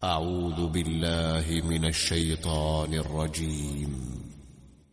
أعوذ بالله من الشيطان الرجيم.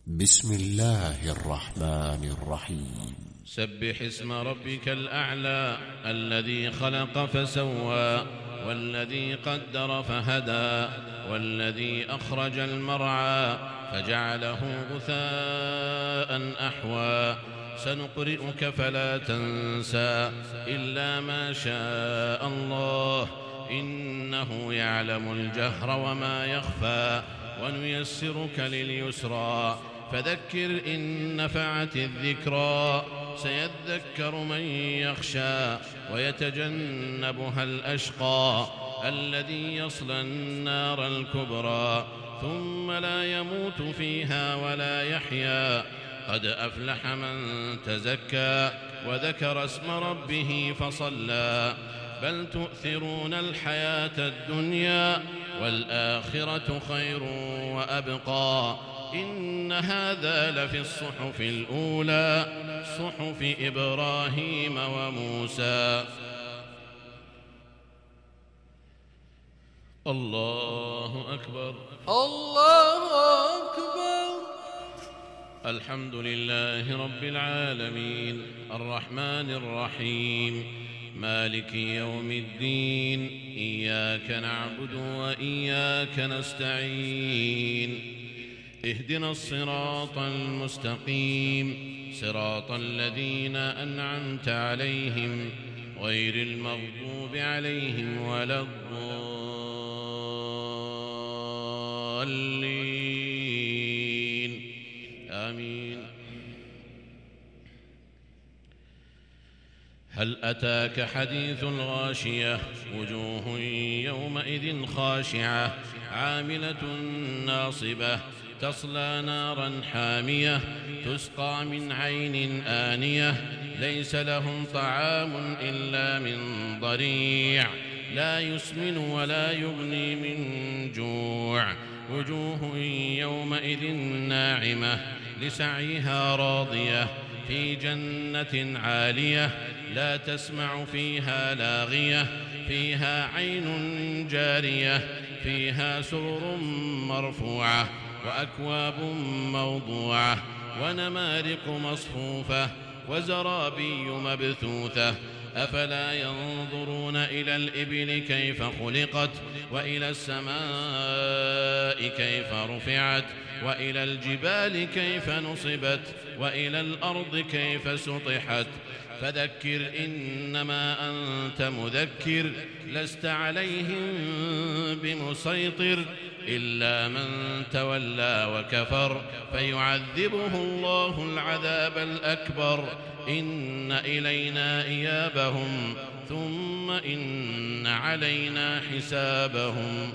بسم الله الرحمن الرحيم. سبح اسم ربك الأعلى الذي خلق فسوى والذي قدر فهدى والذي أخرج المرعى فجعله غثاء أحوى سنقرئك فلا تنسى إلا ما شاء الله إنه يعلم الجهر وما يخفى ونيسرك لليسرى فذكر إن نفعت الذكرى سيذكر من يخشى ويتجنبها الأشقى الذي يصلى النار الكبرى ثم لا يموت فيها ولا يحيا قد أفلح من تزكى وذكر اسم ربه فصلى بل تؤثرون الحياة الدنيا والآخرة خير وأبقى إن هذا لفي الصحف الأولى صحف إبراهيم وموسى. الله أكبر الله أكبر. الحمد لله رب العالمين الرحمن الرحيم مالك يوم الدين إياك نعبد وإياك نستعين اهدنا الصراط المستقيم صراط الذين أنعمت عليهم غير المغضوب عليهم ولا الضالين آمين. هل أتاك حديث الغاشية وجوه يومئذ خاشعة عاملة ناصبة تصلى نارا حامية تسقى من عين آنية ليس لهم طعام إلا من ضريع لا يسمن ولا يغني من جوع وجوه يومئذ ناعمة لسعيها راضية في جنة عالية لا تسمع فيها لاغية فيها عين جارية فيها سرر مرفوعة وأكواب موضوعة ونمارق مصفوفة وزرابي مبثوثة أفلا ينظرون إلى الإبل كيف خلقت وإلى السماء كيف رفعت وإلى الجبال كيف نصبت وإلى الأرض كيف سطحت فذكر إنما أنت مذكر لست عليهم بمسيطر إلا من تولى وكفر فيعذبه الله العذاب الأكبر إن إلينا إيابهم ثم إن علينا حسابهم.